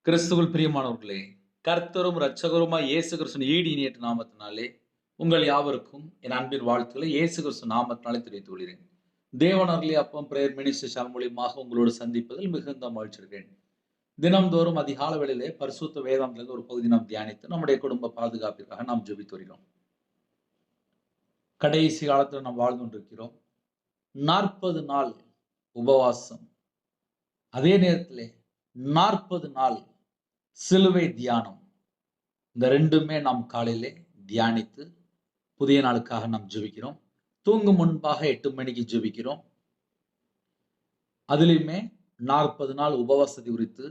கிறிஸ்துவில் பிரியமானவர்களே, கர்த்தரும் இரட்சகருமாய் இயேசு கிறிஸ்துவின் ஈடு இணையற்ற நாமத்தினாலே உங்கள் யாவருக்கும் என் அன்பின் வாழ்த்துக்களை இயேசு கிறிஸ்து நாமத்தினாலே தெரிவித்துக் கொள்கிறேன். தேவனருளே அப்பம் பிரேயர் மினிஸ்ட்ரி சேனல் மூலியமாக உங்களோடு சந்திப்பதில் மிகுந்த மகிழ்ச்சி அடைகிறேன். தினம்தோறும் அதிகால வேளையிலே பரிசுத்த வேதாந்திலிருந்து ஒரு பகுதி நாம் தியானித்து நம்முடைய குடும்ப பாதுகாப்பிற்காக நாம் ஜெபித்து வருகிறோம். கடைசி காலத்தில் நாம் வாழ்ந்து கொண்டிருக்கிறோம். 40 நாள் உபவாசம், அதே நேரத்திலே 40 நாள் சிலுவை தியானம். இந்த ரெண்டுமே நாம் காலையிலே தியானித்து புதிய நாளுக்காக நாம் ஜெபிக்கிறோம். தூங்கும் முன்பாக 8 மணிக்கு ஜெபிக்கிறோம். அதிலுமே 40 நாள் உபவாசத்தை குறித்து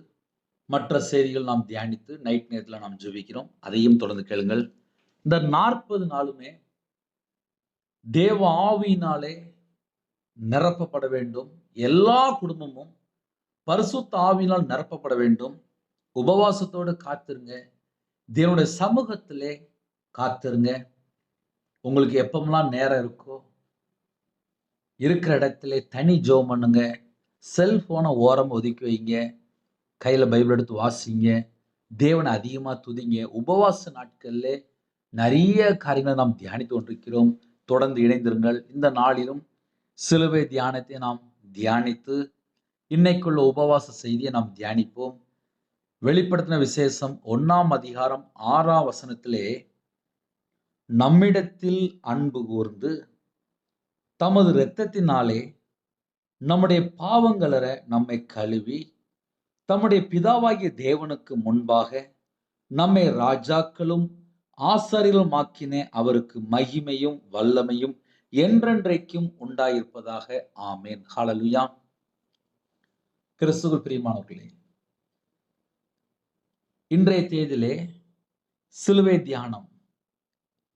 மற்ற செய்திகள் நாம் தியானித்து நைட் நேரத்தில் நாம் ஜெபிக்கிறோம். அதையும் தொடர்ந்து கேளுங்கள். இந்த 40 நாளுமே தேவ ஆவியினாலே நிரப்பப்பட வேண்டும். எல்லா குடும்பமும் பரிசுத்த ஆவியினால் நிரப்பப்பட வேண்டும். உபவாசத்தோடு காத்திருங்க. தேவனுடைய சமூகத்திலே காத்திருங்க. உங்களுக்கு எப்பமெல்லாம் நேரம் இருக்கோ இருக்கிற இடத்துல தனி ஜெபம் பண்ணுங்க. செல்போனை ஓரமாக ஒதுக்கி வைங்க. கையில் பைபிள் எடுத்து வாசிங்க. தேவனை அதிகமாக துதிங்க. உபவாச நாட்களில் நிறைய காரியங்களை நாம் தியானித்து கொண்டிருக்கிறோம். தொடர்ந்து இணைந்திருங்கள். இந்த நாளிலும் சிலுவை தியானத்தை நாம் தியானித்து இன்னைக்குள்ள உபவாச செய்தியை நாம் தியானிப்போம். வெளிப்படுத்தின விசேஷம் 1ஆம் அதிகாரம் 6ஆம் வசனத்திலே நம்மிடத்தில் அன்பு கூர்ந்து தமது இரத்தத்தினாலே நம்முடைய பாவங்களற நம்மை கழுவி தம்முடைய பிதாவாகிய தேவனுக்கு முன்பாக நம்மை ராஜாக்களும் ஆசாரியர்களும் ஆக்கின அவருக்கு மகிமையும் வல்லமையும் என்றென்றைக்கும் உண்டாயிருப்பதாக. ஆமேன். ஹல்லேலூயா. கிறிஸ்துவுக்குள் பிரியமானவர்களே, இன்றைய தேதியிலே சிலுவை தியானம்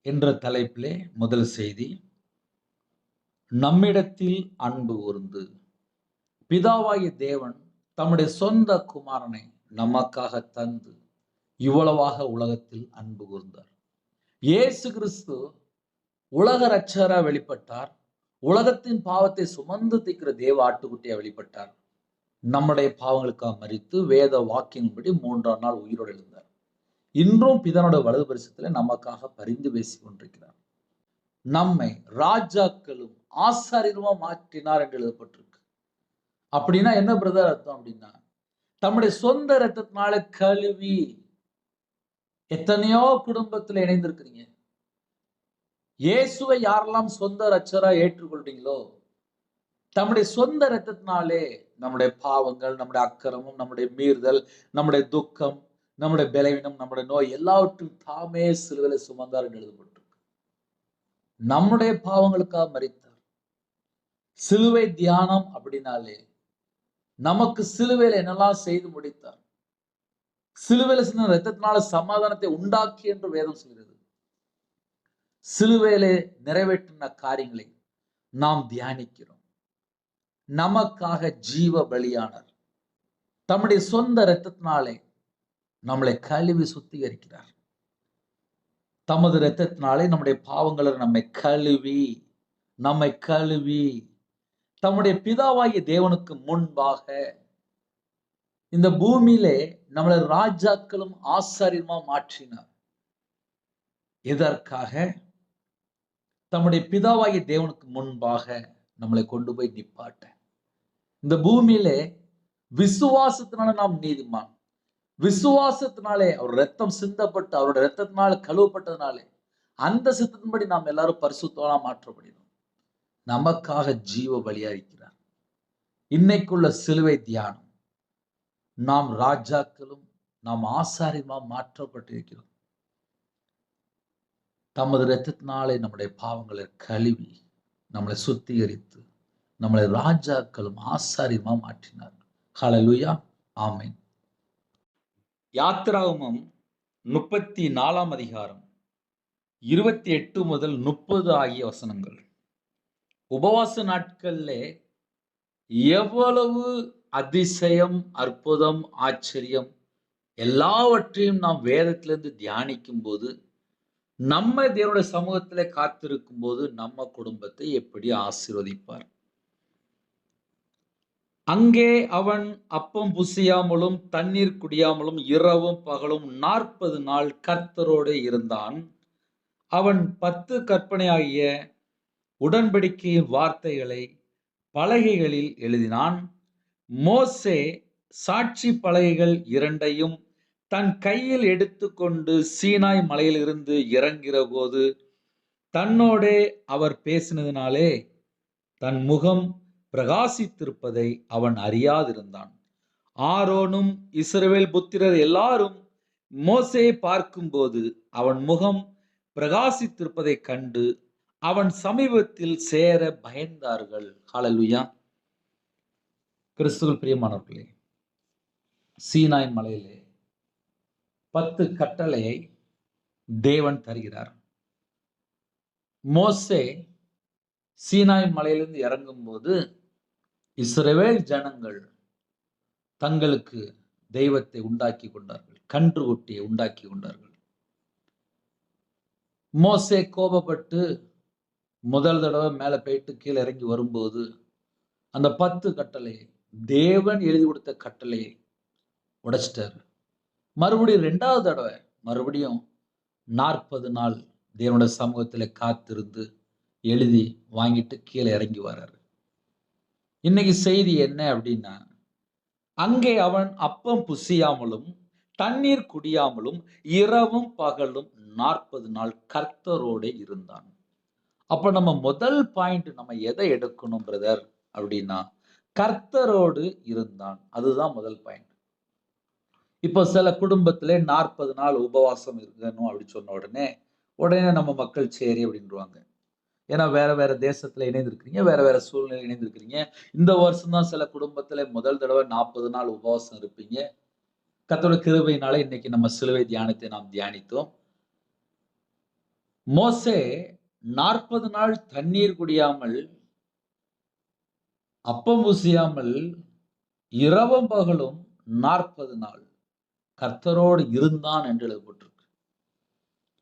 என்ற தலைப்பிலே முதல் செய்தி, நம்மிடத்தில் அன்பு கூர்ந்து. பிதாவாகிய தேவன் தம்முடைய சொந்த குமாரனை நமக்காக தந்து இவ்வளவாக உலகத்தில் அன்பு கூர்ந்தார். இயேசு கிறிஸ்து உலக இரட்சகராக வெளிப்பட்டார். உலகத்தின் பாவத்தை சுமந்து தீர்க்கிற தேவ ஆட்டுக்குட்டியாக வெளிப்பட்டார். நம்முடைய பாவங்களுக்காக மரித்து வேத வாக்கின்படி 3ஆம் நாள் உயிரோடு எழுந்தார். இன்றும் பிதானோட வலது பரிசத்தில் நமக்காக பரிந்து பேசிக் கொண்டிருக்கிறார். நம்மை ராஜாக்களும் ஆசாரியருமா மாற்றினார் என்று எழுதப்பட்டிருக்கு. அப்படின்னா என்ன பிரதர் அர்த்தம் அப்படின்னா, தம்முடைய சொந்த இரத்தத்தினால கழுவி. எத்தனையோ குடும்பத்தில் இணைந்திருக்கிறீங்க. இயேசுவை யாரெல்லாம் சொந்த இரட்சகரா ஏற்றுக்கொள்றீங்களோ, தம்முடைய சொந்த இரத்தத்தினாலே நம்முடைய பாவங்கள், நம்முடைய அக்கிரமம், நம்முடைய மீறுதல், நம்முடைய துக்கம், நம்முடைய பலவீனம், நம்முடைய நோய் எல்லாவற்றையும் தாமே சிலுவையிலே சுமந்தார் என்று எழுதப்பட்டிருக்கு. நம்முடைய பாவங்களுக்காக மரித்தார். சிலுவை தியானம் அப்படின்னாலே நமக்கு சிலுவையில என்னெல்லாம் செய்து முடித்தார், சிலுவையில சின்ன இரத்தத்தினால சமாதானத்தை உண்டாக்கி என்று வேதம் சொல்கிறது. சிலுவையிலே நிறைவேற்றின காரியங்களை நாம் தியானிக்கிறோம். நமக்காக ஜீவ பலியானார். தம்முடைய சொந்த இரத்தத்தினாலே நம்மளை கழுவி சுத்திகரிக்கிறார். தமது இரத்தத்தினாலே நம்முடைய பாவங்களை நம்மை கழுவி தம்முடைய பிதாவாகிய தேவனுக்கு முன்பாக இந்த பூமியிலே நம்மளை ராஜாக்களும் ஆசாரியருமா மாற்றினார். எதற்காக? தம்முடைய பிதாவாகிய தேவனுக்கு முன்பாக நம்மளை கொண்டு போய் நிப்பாட்ட. இந்த பூமியிலே விசுவாசத்தினால நாம் நீதிமான். விசுவாசத்தினாலே அவர் ரத்தம் சிந்தப்பட்டு அவருடைய ரத்தத்தினால கழுவப்பட்டதுனாலே அந்த சித்தத்தின்படி நாம் எல்லாரும் பரிசுத்தமா மாற்றப்படுகிறோம். நமக்காக ஜீவ பலியா இருக்கிறார். இன்னைக்குள்ள சிலுவை தியானம், நாம் ராஜாக்களும் நாம் ஆசாரியமா மாற்றப்பட்டிருக்கிறோம். தமது இரத்தத்தினாலே நம்முடைய பாவங்களை கழுவி நம்மளை சுத்திகரித்து நம்மளை ராஜாக்களும் ஆசாரியமா மாற்றினார். ஹல்லேலூயா. ஆமென். யாத்திராகமம் 34ஆம் அதிகாரம் 28 முதல் 30 ஆகிய வசனங்கள். உபவாச நாட்கள்ல எவ்வளவு அதிசயம், அற்புதம், ஆச்சரியம் எல்லாவற்றையும் நாம் வேதத்திலிருந்து தியானிக்கும் போது, நம்ம தேவனுடைய சமூகத்திலே காத்திருக்கும் போது நம்ம குடும்பத்தை எப்படி ஆசீர்வதிப்பார். அங்கே அவன் அப்பம் புசியாமலும் தண்ணீர் குடியாமலும் இரவும் பகலும் 40 நாள் கர்த்தரோடு இருந்தான். அவன் 10 கற்பனையாகிய உடன்படிக்கையின் வார்த்தைகளை பலகைகளில் எழுதினான். மோசே சாட்சி பலகைகள் இரண்டையும் தன் கையில் எடுத்துக்கொண்டு சீனாய் மலையிலிருந்து இறங்குகிற போது தன்னோடே அவர் பேசினதினாலே தன் முகம் பிரகாசித்திருப்பதை அவன் அறியாதிருந்தான். ஆரோனும் இஸ்ரவேல் புத்திரர் எல்லாரும் மோசேயை பார்க்கும்போது அவன் முகம் பிரகாசித்திருப்பதைக் கண்டு அவன் சமீபத்தில் சேர பயந்தார்கள். ஹல்லேலூயா. கிறிஸ்துவில் பிரியமானவர்களே, சீனாய் மலையிலே 10 கட்டளையை தேவன் தருகிறார். மோசே சீனாய் மலையிலிருந்து இறங்கும்போது இஸ்ரவேல் ஜனங்கள் தங்களுக்கு தெய்வத்தை உண்டாக்கி கொண்டார்கள், கன்றுக்குட்டியை உண்டாக்கி கொண்டார்கள். மோசே கோபப்பட்டு முதல் தடவை மேலே போயிட்டு கீழே இறங்கி வரும்போது அந்த 10 கட்டளையை, தேவன் எழுதி கொடுத்த கட்டளையை உடைச்சிட்டார். மறுபடியும் 2வது தடவை மறுபடியும் 40 நாள் தேவனுடைய சமூகத்தில் காத்திருந்து எழுதி வாங்கிட்டு கீழே இறங்கி வர்றாரு. இன்னைக்கு செய்தி என்ன அப்படின்னா, அங்கே அவன் அப்பம் புசியாமலும் தண்ணீர் குடியாமலும் இரவும் பகலும் 40 நாள் கர்த்தரோடு இருந்தான். அப்ப நம்ம முதல் பாயிண்ட் நம்ம எதை எடுக்கணும் பிரதர் அப்படின்னா, கர்த்தரோடு இருந்தான். அதுதான் முதல் பாயிண்ட். இப்போ சில குடும்பத்திலே 40 நாள் உபவாசம் இருக்கணும் அப்படி சொன்ன உடனே நம்ம மக்கள் சரி அப்படின்றாங்க. ஏன்னா வேற வேற தேசத்துல இணைந்திருக்கிறீங்க, வேற வேற சூழ்நிலை இணைந்திருக்கிறீங்க. இந்த வருஷம் தான் சில குடும்பத்துல முதல் தடவை 40 நாள் உபவாசம் இருப்பீங்க. கர்த்தருடைய கிருபையினால இன்னைக்கு நம்ம சிலுவை தியானத்தை நாம் தியானித்தோம். மோசே 40 நாள் தண்ணீர் குடியாமல் அப்பம் புசியாமல் இரவும் பகலும் 40 நாள் கர்த்தரோடு இருந்தான் என்று எழுதப்பட்டிருக்கு.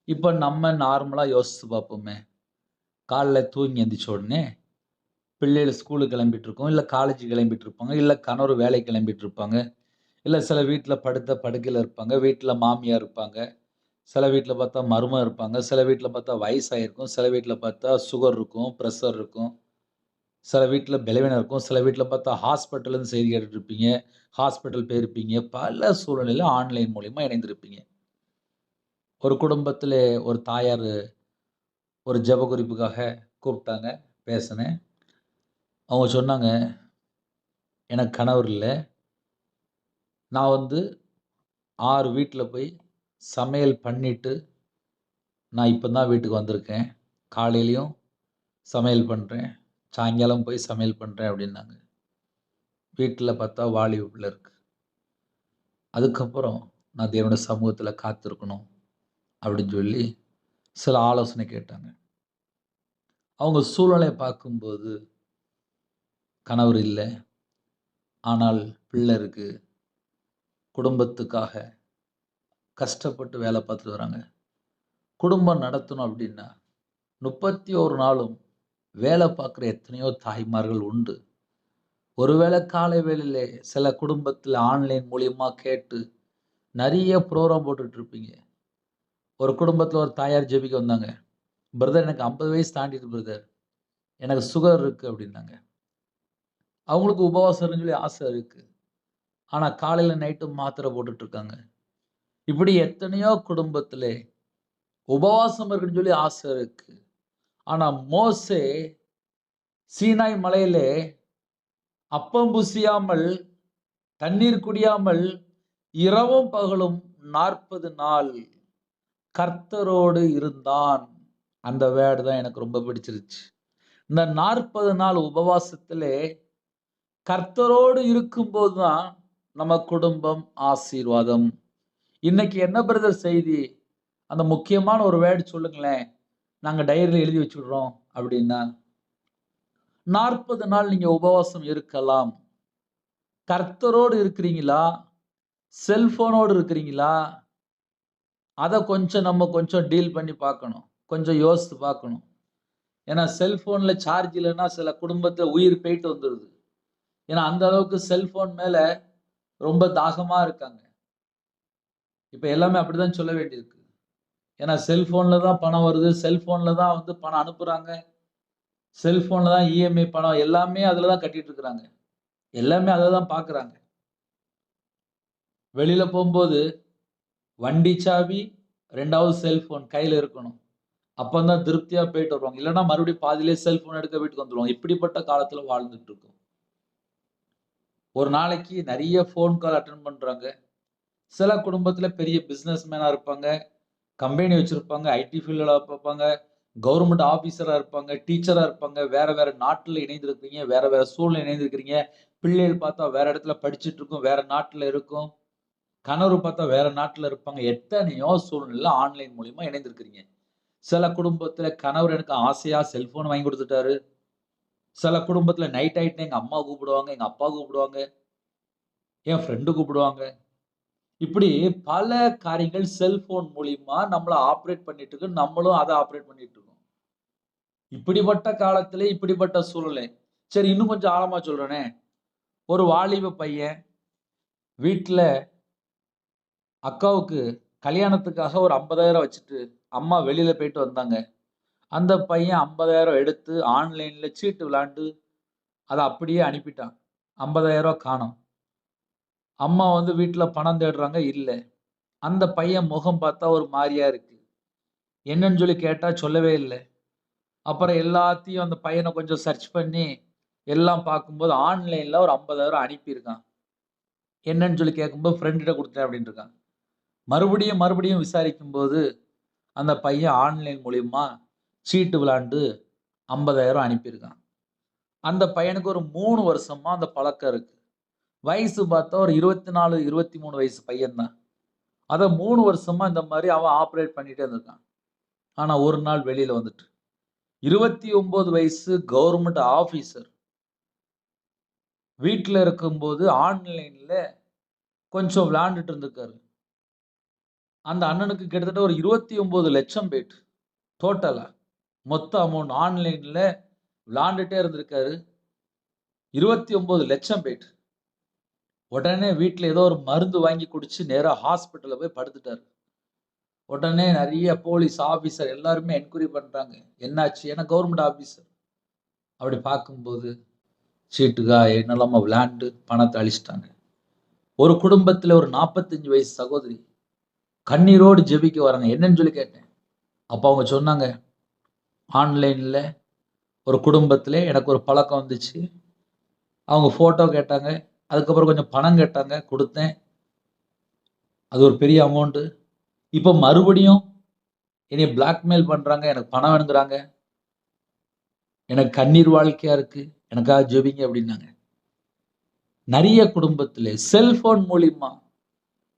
இப்ப நம்ம நார்மலா யோசிச்சு பார்ப்போமே, காலைல தூங்கி எந்திரிச்ச உடனே பிள்ளைகள் ஸ்கூலுக்கு கிளம்பிட்டு இருக்கோம், இல்லை காலேஜ் கிளம்பிட்டு இருப்பாங்க, இல்லை கணவர் வேலைக்கு கிளம்பிட்டு இருப்பாங்க, இல்லை சில வீட்டில் படுத்த படுக்கையில் இருப்பாங்க, வீட்டில் மாமியார் இருப்பாங்க, சில வீட்டில் பார்த்தா மருமகன் இருப்பாங்க, சில வீட்டில் பார்த்தா வயசாயிருக்கும், சில வீட்டில் பார்த்தா சுகர் இருக்கும், ப்ரெஷர் இருக்கும், சில வீட்டில் பலவீனம் இருக்கும், சில வீட்டில் பார்த்தா ஹாஸ்பிட்டல்னு செய்தி கேட்டுட்டு இருப்பீங்க, ஹாஸ்பிட்டல் போயிருப்பீங்க, பல சூழ்நிலையில் ஆன்லைன் மூலிமா இணைந்திருப்பீங்க. ஒரு குடும்பத்தில் ஒரு தாயார் ஒரு ஜெப குறிப்புக்காக கூப்பிட்டாங்க, பேசினேன். அவங்க சொன்னாங்க, எனக்கு கணவர் இல்லை, நான் 6 வீட்டில் போய் சமையல் பண்ணிட்டு நான் இப்போ தான் வீட்டுக்கு வந்திருக்கேன். காலையிலையும் சமையல் பண்ணுறேன், சாயங்காலம் போய் சமையல் பண்ணுறேன் அப்படின்னாங்க. வீட்டில் பார்த்தா வாலிப பிள்ளை இருக்கு. அதுக்கப்புறம் நான் தேவனுடைய சமூகத்தில் காத்திருக்கணும் அப்படின்னு சொல்லி சில ஆலோசனை கேட்டாங்க. அவங்க சூழ்நிலையை பார்க்கும்போது கணவர் இல்லை, ஆனால் பிள்ளை இருக்கு, குடும்பத்துக்காக கஷ்டப்பட்டு வேலை பார்த்துட்டு வராங்க. குடும்பம் நடத்தணும் அப்படின்னா 31 நாளும் வேலை பார்க்குற எத்தனையோ தாய்மார்கள் உண்டு. ஒருவேளை காலை வேளையிலே சில குடும்பத்தில் ஆன்லைன் மூலியமா கேட்டு நிறைய ப்ரோக்ராம் போட்டுட்டு இருப்பீங்க. ஒரு குடும்பத்தில் ஒரு தாயார் ஜெபிக்க வந்தாங்க. பிரதர், எனக்கு 50 வயசு தாண்டிட்டு பிரதர், எனக்கு சுகர் இருக்கு அப்படின்னாங்க. அவங்களுக்கு உபவாசம் சொல்லி ஆசை இருக்கு, ஆனால் காலையில் நைட்டு மாத்திரை போட்டுட்டு இருக்காங்க. இப்படி எத்தனையோ குடும்பத்திலே உபவாசம் இருக்குன்னு சொல்லி ஆசை இருக்கு. ஆனா மோசே சீனாய் மலையிலே அப்பம் புசியாமல் தண்ணீர் குடியாமல் இரவும் பகலும் 40 நாள் கர்த்தரோடு இருந்தான். அந்த வேர்டு தான் எனக்கு ரொம்ப பிடிச்சிருச்சு. இந்த 40 நாள் உபவாசத்திலே கர்த்தரோடு இருக்கும்போது தான் நம்ம குடும்பம் ஆசீர்வாதம். இன்னைக்கு என்ன பிரதர் செய்தி? அந்த முக்கியமான ஒரு வேர்டு சொல்லுங்களேன், நாங்க டைரியில் எழுதி வச்சுடுறோம் அப்படின்னா. 40 நாள் நீங்க உபவாசம் இருக்கலாம். கர்த்தரோடு இருக்கிறீங்களா? செல்போனோடு இருக்கிறீங்களா? அதை நம்ம கொஞ்சம் டீல் பண்ணி பார்க்கணும், கொஞ்சம் யோசித்து பார்க்கணும். ஏன்னா செல்போன்ல சார்ஜ் இல்லைன்னா சில குடும்பத்தை உயிர் போயிட்டு வந்துடுது. ஏன்னா அந்த அளவுக்கு செல்போன் மேல ரொம்ப தாகமா இருக்காங்க. இப்ப எல்லாமே அப்படிதான் சொல்ல வேண்டியிருக்கு. ஏன்னா செல்போன்ல தான் பணம் வருது. செல்போன்ல தான் வந்து பணம் அனுப்புறாங்க. செல்போன்ல தான் இஎம்ஐ பணம் எல்லாமே அதுல தான் கட்டிட்டு இருக்கிறாங்க. எல்லாமே அத தான் பார்க்குறாங்க. வெளியில போம்போது வண்டி சாவி, 2வது செல்போன் கையில இருக்கணும். அப்பதான் திருப்தியா போயிட்டு வருவாங்க. இல்லன்னா மறுபடியும் பாதியிலேயே செல்போன் எடுக்க வீட்டுக்கு வந்துருவாங்க. இப்படிப்பட்ட காலத்துல வாழ்ந்துட்டு இருக்கோம். ஒரு நாளைக்கு நெறைய ஃபோன் கால் அட்டெண்ட் பண்றாங்க. சில குடும்பத்துல பெரிய பிசினஸ் மேனா இருப்பாங்க. கம்பெனி வச்சிருப்பாங்க. ஐடி ஃபீல்டுல பார்ப்பாங்க. கவர்ன்மென்ட் ஆபீசரா இருப்பாங்க. டீச்சரா இருப்பாங்க. வேற வேற நாட்டுல இணைந்திருக்கிறீங்க. வேற வேற சூழ்நிலையில இணைந்திருக்கிறீங்க. பிள்ளைகள் பார்த்தா வேற இடத்துல படிச்சுட்டு இருக்கும். வேற நாட்டுல இருக்கும். கணவர் பார்த்தா வேற நாட்டுல இருப்பாங்க. எத்தனையோ சூழ்நிலையில ஆன்லைன் மூலியமா இணைந்திருக்கிறீங்க. சில குடும்பத்துல கணவர் எனக்கு ஆசையா செல்போன் வாங்கி குடுத்துட்டாரு. சில குடும்பத்துல நைட் ஆயிட்டுனா எங்க அம்மா கூப்பிடுவாங்க, எங்க அப்பா கூப்பிடுவாங்க, என் ஃப்ரெண்ட் கூப்பிடுவாங்க. இப்படி பல காரியங்கள் செல்போன் மூலியமா நம்மள ஆப்பரேட் பண்ணிட்டு இருக்கு. நம்மளும் அத ஆப்பரேட் பண்ணிட்டு இருக்கோம். இப்படிப்பட்ட காலத்திலே இப்படிப்பட்ட சூழ்நிலை. சரி இன்னும் கொஞ்சம் ஆழமா சொல்றேனே. ஒரு வாலிப பையன் வீட்ல அக்காவுக்கு கல்யாணத்துக்காக ஒரு 50,000 வச்சுட்டு அம்மா வெளியில போயிட்டு வந்தாங்க. அந்த பையன் 50,000 எடுத்து ஆன்லைன்ல சீட்டு விளையாண்டு அத அப்படியே அனுப்பிட்டான். 50,000 காணோம். அம்மா வந்து வீட்ல பணம் தேடுறாங்க, இல்ல. அந்த பையன் முகம் பார்த்தா ஒரு மாரியா இருக்கு. என்னன்னு சொல்லி கேட்டா சொல்லவே இல்ல. அப்புறம் எல்லாத்தையும் அந்த பையன கொஞ்சம் சர்ச் பண்ணி, எல்லாம் பார்க்கும்போது ஆன்லைன்ல ஒரு 50,000 அனுப்பியிருக்கான். என்னன்னு சொல்லி கேட்கும்போது ஃப்ரெண்ட்ட குடுத்தேன் அப்டின்ருக்கான். மறுபடியும் விசாரிக்கும்போது, அந்த பையன் ஆன்லைன் மூலியமா சீட்டு விளையாண்டு 50,000 அனுப்பியிருக்கான். அந்த பையனுக்கு ஒரு 3 வருஷமா அந்த பழக்கம் இருக்கு. வயசு பார்த்தா ஒரு 24, 23 வயசு பையன் தான். அத 3 வருஷமா இந்த மாரி அவன் ஆப்பரேட் பண்ணிட்டே இருந்திருக்கான். ஆனா ஒரு நாள் வெளியில வந்துட்டு, 29 வயசு கவர்ன்மென்ட் ஆபீசர். வீட்ல இருக்கும்போது ஆன்லைன்ல கொஞ்சம் விளையாண்டுட்டு இருந்திருக்காரு. அந்த அண்ணனுக்கு கிட்டத்தட்ட ஒரு 29,00,000 போயிட்டு டோட்டலா. மொத்த அமௌண்ட் ஆன்லைன்ல விளையாண்டுட்டே இருந்திருக்காரு. 29,00,000 போயிட்டு. உடனே வீட்ல ஏதோ ஒரு மருந்து வாங்கி குடிச்சு நேரா ஹாஸ்பிட்டல்ல போய் படுத்துட்டாரு. உடனே நெறைய போலீஸ் ஆபீசர் எல்லாருமே என்குயரி பண்றாங்க. என்னாச்சு? ஏன்னா கவர்ன்மென்ட் ஆபீசர். அப்படி பார்க்கும்போது சீட்டுக்கா என்னெல்லாமோ விளையாண்டு பணத்த அழிச்சுட்டாங்க. ஒரு குடும்பத்தில ஒரு 45 வயசு சகோதரி கண்ணீரோடு ஜெபிக்க வராங்க. என்னன்னு சொல்லி கேட்டேன். அப்ப அவங்க சொன்னாங்க, ஆன்லைன்ல ஒரு குடும்பத்திலே எனக்கு ஒரு பழக்கம் வந்துச்சு. அவங்க ஃபோட்டோ கேட்டாங்க. அதுக்கப்புறம் கொஞ்சம் பணம் கேட்டாங்க. குடுத்தேன். அது ஒரு பெரிய அமௌண்ட். இப்ப மறுபடியும் என்னைய பிளாக்மெயில் பண்றாங்க. எனக்கு பணம் வேணுங்குறாங்க. எனக்கு கண்ணீர் வாழ்க்கையா இருக்கு. எனக்காக ஜெபிங்க அப்டின்னாங்க. நெறைய குடும்பத்திலே செல்போன் மூலியமா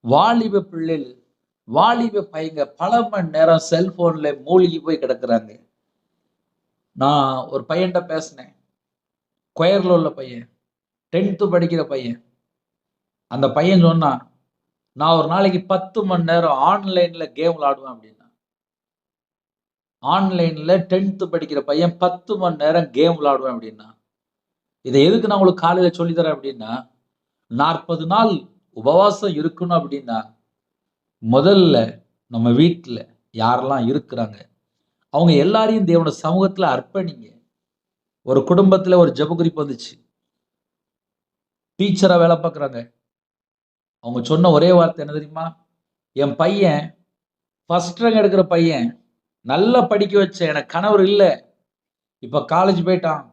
வாலிப பிள்ளைகள், வாலிப பையங்க பல மணி நேரம் செல்போன்ல மூழ்கி போய் கிடக்குறாங்க. நான் ஒரு பையன்ட்ட பேசினேன். கொயர்ல உள்ள பையன். 10th படிக்கிற பையன். அந்த பையன் சொன்னான், "நான் ஒரு நாளைக்கு 10 மணி நேரம் ஆன்லைன்ல கேம் விளையாடுவேன்" அப்டின்னான். ஆன்லைன்ல 10th படிக்கிற பையன் 10 மணி நேரம் கேம் விளையாடுவேன் அப்டின்னான். இத எதுக்கு நான் உங்களுக்கு காலையில சொல்லி தரேன் அப்டின்னா, 40 நாள் உபவாசம் இருக்கணும் அப்டின்னா, முதல்ல நம்ம வீட்ல யாரெல்லாம் இருக்குறாங்க, அவங்க எல்லாரையும் தேவனுடைய சமூகத்துல அர்ப்பணிங்க. ஒரு குடும்பத்துல ஒரு ஜெப குறிப்பு வந்துச்சு. டீச்சரா வேல பார்க்குறாங்க. அவங்க சொன்ன ஒரே வார்த்தை என்ன தெரியுமா? என் பையன் ஃபர்ஸ்ட் ரேங்க் எடுக்கிற பையன். நல்லா படிக்க வச்சேன். எனக்கு கணவர் இல்ல. இப்ப காலேஜ் போய்ட்டான்.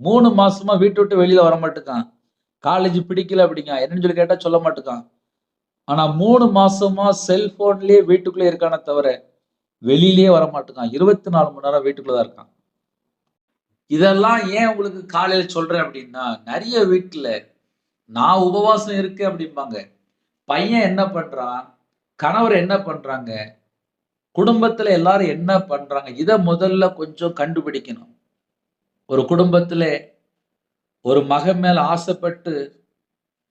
3 மாசமா வீட்ட விட்டு வெளியில வரமாட்டுக்கான். காலேஜ் பிடிக்கல அப்படிங்கான். என்னன்னு சொல்லி கேட்டா சொல்ல மாட்டுக்கான். ஆனா 3 மாசமா செல்போன்லயே வீட்டுக்குள்ளே இருக்கானே தவிர, வெளியிலயே வரமாட்டுக்கான். 24 மணி நேரம் வீட்டுக்குள்ள தான் இருக்கான். இதெல்லாம் ஏன் உங்களுக்கு காலையில சொல்றேன் அப்படின்னா, நெறைய வீட்ல நான் உபவாசம் இருக்கேன் அப்படிம்பாங்க. பையன் என்ன பண்றான்? கணவர் என்ன பண்றாங்க? குடும்பத்துல எல்லாரும் என்ன பண்றாங்க? இத முதல்ல கொஞ்சம் கண்டுபிடிக்கணும். ஒரு குடும்பத்திலே ஒரு மகன் மேல ஆசைப்பட்டு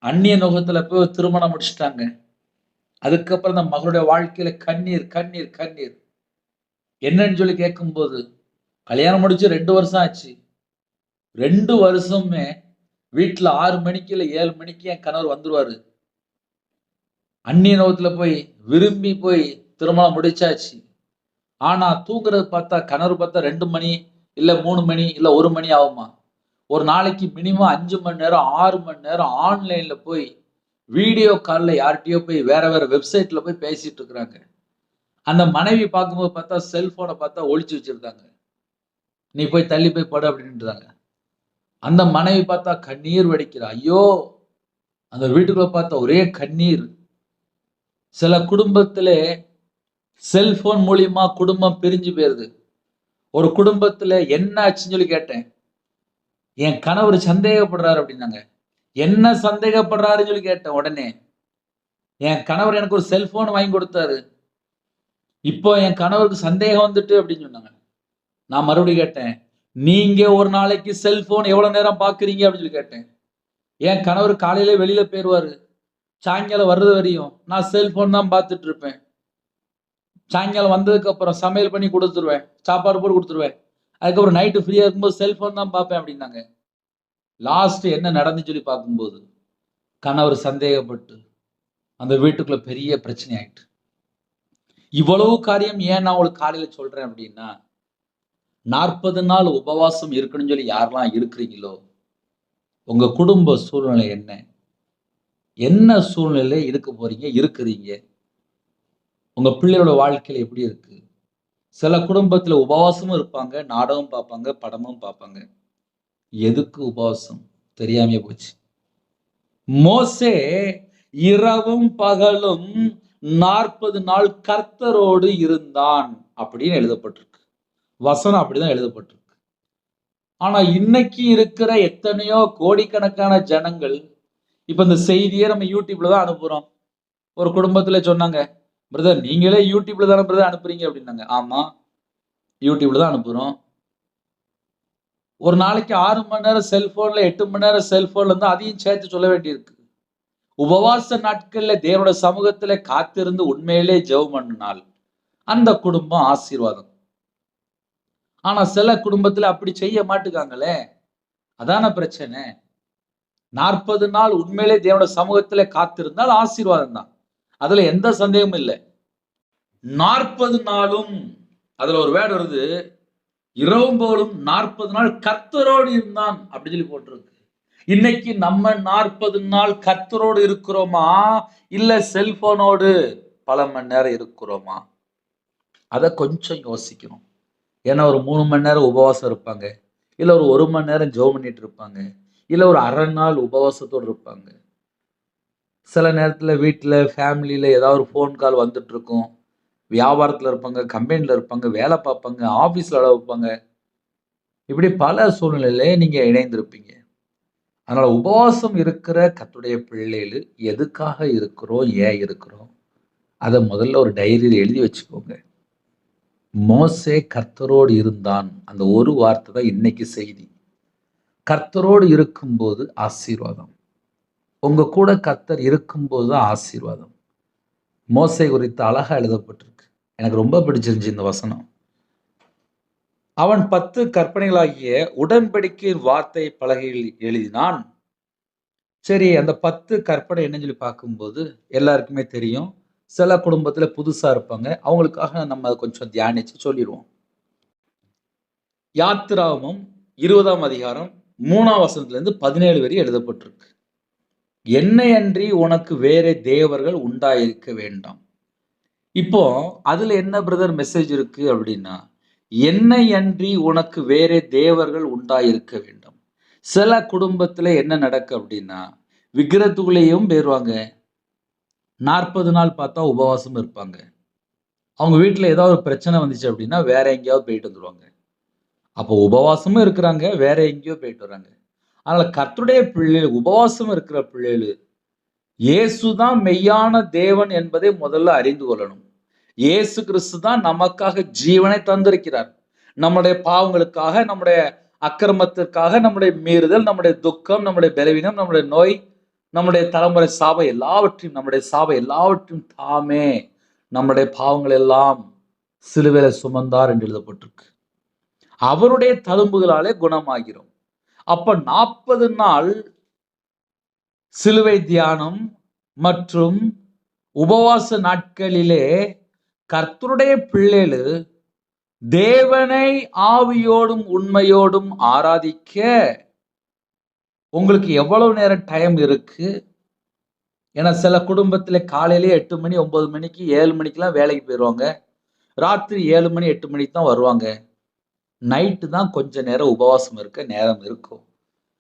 அந்நிய நுகத்துல போய் ஒரு திருமணம் முடிச்சுட்டாங்க. அதுக்கப்புறம் அந்த மகளுடைய வாழ்க்கையில கண்ணீர், கண்ணீர், கண்ணீர். என்னன்னு சொல்லி கேட்கும்போது, கல்யாணம் முடிச்சு 2 வருஷம் ஆச்சு. 2 வருஷமுமே வீட்டுல 6 மணிக்கு இல்ல 7 மணிக்கு என் கணவர் வந்துருவாரு. அந்நிய நோகத்துல போய் விரும்பி போய் திருமணம் முடிச்சாச்சு. ஆனா தூங்குறது பார்த்தா கணவர் பார்த்தா 2 மணி, இல்ல 3 மணி, இல்ல 1 மணி ஆகுமா. ஒரு நாளைக்கு மினிமம் 5 மணி நேரம், 6 மணி நேரம் ஆன்லைன்ல போய் வீடியோ கால்ல யார்ட்டயோ போய் வேற வேற வெப்சைட்ல போய் பேசிட்டு இருக்கிறாங்க. அந்த மனைவி பார்க்கும்போது பார்த்தா செல்போன பார்த்தா ஒளிச்சு வச்சிருக்காங்க. நீ போய் தள்ளி போய் படு அப்படின்றாங்க. அந்த மனைவி பார்த்தா கண்ணீர் வடிக்கிறா. ஐயோ! அந்த வீட்டுக்குள்ள பார்த்தா ஒரே கண்ணீர். சில குடும்பத்திலே செல்போன் மூலியமா குடும்பம் பிரிஞ்சு போயிருது. ஒரு குடும்பத்துல என்ன ஆச்சுன்னு சொல்லி கேட்டேன். என் கணவர் சந்தேகப்படுறாரு அப்படின்னாங்க. என்ன சந்தேகப்படுறாருன்னு சொல்லி கேட்டேன் உடனே. என் கணவர் எனக்கு ஒரு செல்போன் வாங்கி கொடுத்தாரு. இப்போ என் கணவருக்கு சந்தேகம் வந்துட்டு அப்படின்னு சொன்னாங்க. நான் மறுபடியும் கேட்டேன். நீங்க ஒரு நாளைக்கு செல்போன் எவ்வளவு நேரம் பாக்குறீங்க அப்படின்னு சொல்லி கேட்டேன். என் கணவர் காலையில வெளியில போயிருவாரு. சாயங்காலம் வர்றது வரையும் நான் செல்போன் தான் பார்த்துட்டு இருப்பேன். சாயங்காலம் வந்ததுக்கு அப்புறம் சமையல் பண்ணி கொடுத்துருவேன். சாப்பாடு போட்டு கொடுத்துருவேன். அதுக்கப்புறம் நைட்டு ஃப்ரீயா இருக்கும்போது செல்போன் தான் பார்ப்பேன் அப்படின்னாங்க. லாஸ்ட் என்ன நடந்துச்சு சொல்லி பார்க்கும்போது, கணவர் சந்தேகப்பட்டு அந்த வீட்டுக்குள்ள பெரிய பிரச்சனை ஆயிட்டு. இவ்வளவு காரியம் ஏன் நான் உங்களுக்கு காலையில சொல்றேன் அப்படின்னா, 40 நாள் உபவாசம் இருக்கணும்னு சொல்லி யாரெல்லாம் இருக்கிறீங்களோ, உங்க குடும்ப சூழ்நிலை என்ன? என்ன சூழ்நிலையில இருக்க போறீங்க, இருக்கிறீங்க? உங்க பிள்ளையோட வாழ்க்கையில எப்படி இருக்கு? சில குடும்பத்துல உபவாசமும் இருப்பாங்க, நாடகம் பார்ப்பாங்க, படமும் பார்ப்பாங்க. எதுக்கு உபவாசம்? தெரியாமயே போச்சு. மோசே இரவும் பகலும் 40 நாள் கர்த்தரோடு இருந்தான் அப்படின்னு எழுதப்பட்டிருக்கு. வசனம் அப்படிதான் எழுதப்பட்டிருக்கு. ஆனா இன்னைக்கு இருக்கிற எத்தனையோ கோடிக்கணக்கான ஜனங்கள் இப்ப இந்த செய்தியை நம்ம யூடியூப்ல தான் அனுப்புறோம். ஒரு குடும்பத்துல சொன்னாங்க, பிரதர் நீங்களே யூடியூப்ல தானே பிரதர் அனுப்புறீங்க அப்படின்னாங்க. ஆமா, யூடியூப்ல தான் அனுப்புறோம். ஒரு நாளைக்கு 6 மணி நேரம் செல்போன்ல, 8 மணி நேரம் செல்போன்ல இருந்தா அதையும் சேர்த்து சொல்ல வேண்டியிருக்கு. உபவாச நாட்கள்ல தேவனுடைய சமூகத்துல காத்திருந்து உண்மையிலே ஜெபம் பண்ணினால் அந்த குடும்பம் ஆசீர்வாதம். ஆனா சில குடும்பத்துல அப்படி செய்ய மாட்டுக்காங்களே, அதான பிரச்சனை. 40 நாள் உண்மையிலே தேவனுடைய சமூகத்துல காத்திருந்தால் ஆசீர்வாதம் தான். அதுல எந்த சந்தேகமும் இல்லை. 40 நாளும் அதுல ஒரு வேர்டு வருது, இரவும் போலும் 40 நாள் கர்த்தரோடு இருந்தான் அப்படி சொல்லி போட்டிருக்கு. இன்னைக்கு நம்ம 40 நாள் கர்த்தரோடு இருக்கிறோமா, இல்ல செல்போனோடு பல மணி நேரம் இருக்கிறோமா? அதை கொஞ்சம் யோசிக்கணும். ஏன்னா ஒரு 3 மணி நேரம் உபவாசம் இருப்பாங்க, இல்ல ஒரு 1 மணி நேரம் ஜெபம் பண்ணிட்டு இருப்பாங்க, இல்ல ஒரு அரை நாள் உபவாசத்தோடு இருப்பாங்க. சில நேரத்துல வீட்டுல ஃபேமிலியில ஏதாவது ஒரு ஃபோன் கால் வந்துட்டு இருக்கும். வியாபாரத்துல இருப்பாங்க, கம்பெனில இருப்பாங்க, வேலை பார்ப்பாங்க, ஆபீஸ்ல வேலை பார்ப்பாங்க. இப்படி பல சூழ்நிலையில நீங்க இணைந்திருப்பீங்க. அதனால உபவாசம் இருக்கிற கர்த்தருடைய பிள்ளைகள் எதுக்காக இருக்கிறோம், ஏன் இருக்கிறோம், அதை முதல்ல ஒரு டைரியில் எழுதி வச்சுக்கோங்க. மோசே கர்த்தரோடு இருந்தான், அந்த ஒரு வார்த்தை தான் இன்னைக்கு செய்தி. கர்த்தரோடு இருக்கும்போது ஆசீர்வாதம். உங்க கூட கர்த்தர் இருக்கும்போது தான் ஆசீர்வாதம். மோசே குறித்து அழகா எழுதப்பட்டிருக்கு. எனக்கு ரொம்ப பிடிச்சிருந்துச்சு இந்த வசனம். அவன் 10 கற்பனைகளாகிய உடன்படிக்கையின் வார்த்தை பலகையில் எழுதினான். சரி, அந்த 10 கற்பனை என்னன்னு சொல்லி பார்க்கும்போது எல்லாருக்குமே தெரியும். சில குடும்பத்துல புதுசா இருப்பாங்க. அவங்களுக்காக நம்ம அதை கொஞ்சம் தியானிச்சு சொல்லிடுவோம். யாத்திராகமம் 20ஆம் அதிகாரம் 3ஆம் வசனத்திலிருந்து 17 வரை எழுதப்பட்டிருக்கு. என்னையன்றி உனக்கு வேற தேவர்கள் உண்டாயிருக்க வேண்டாம். இப்போ அதுல என்ன பிரதர் மெசேஜ் இருக்கு அப்படின்னா, என்னையன்றி உனக்கு வேற தேவர்கள் உண்டாயிருக்க வேண்டாம். சில குடும்பத்துல என்ன நடக்கு அப்படின்னா, விக்கிரத்துக்குள்ளேயும் போயிருவாங்க. 40 நாள் பார்த்தா உபவாசம் இருப்பாங்க. அவங்க வீட்டுல ஏதாவது ஒரு பிரச்சனை வந்துச்சு அப்படின்னா வேற எங்கேயாவது போயிட்டு வந்துருவாங்க. அப்போ உபவாசமும் இருக்கிறாங்க, வேற எங்கேயோ போயிட்டு வராங்க. அதனால கர்த்தருடைய பிள்ளைகள், உபவாசம் இருக்கிற பிள்ளைகள், இயேசுதான் மெய்யான தேவன் என்பதை முதல்ல அறிந்து கொள்ளணும். இயேசு கிறிஸ்து தான் நமக்காக ஜீவனை தந்திருக்கிறார். நம்முடைய பாவங்களுக்காக, நம்முடைய அக்கிரமத்திற்காக, நம்முடைய மீறுதல், நம்முடைய துக்கம், நம்முடைய பலவீனம், நம்முடைய நோய், நம்முடைய தலைமுறை சாபம் எல்லாவற்றையும், நம்முடைய சாபம் எல்லாவற்றையும் தாமே நம்முடைய பாவங்கள் எல்லாம் சிலுவையில சுமந்தார் என்று எழுதப்பட்டிருக்கு. அவருடைய தழும்புகளாலே குணமாகிறோம். அப்ப 40 நாள் சிலுவை தியானம் மற்றும் உபவாச நாட்களிலே கர்த்தருடைய பிள்ளைகள் தேவனை ஆவியோடும் உண்மையோடும் ஆராதிக்க உங்களுக்கு எவ்வளவு நேரம் டைம் இருக்கு? ஏன்னா சில குடும்பத்துல காலையிலேயே 8 மணி 9 மணிக்கு 7 மணிக்கெல்லாம் வேலைக்கு போயிடுவாங்க. ராத்திரி 7 மணி 8 மணிக்கு தான் வருவாங்க. நைட்டு தான் கொஞ்ச நேரம் உபவாசம் இருக்க நேரம் இருக்கும்.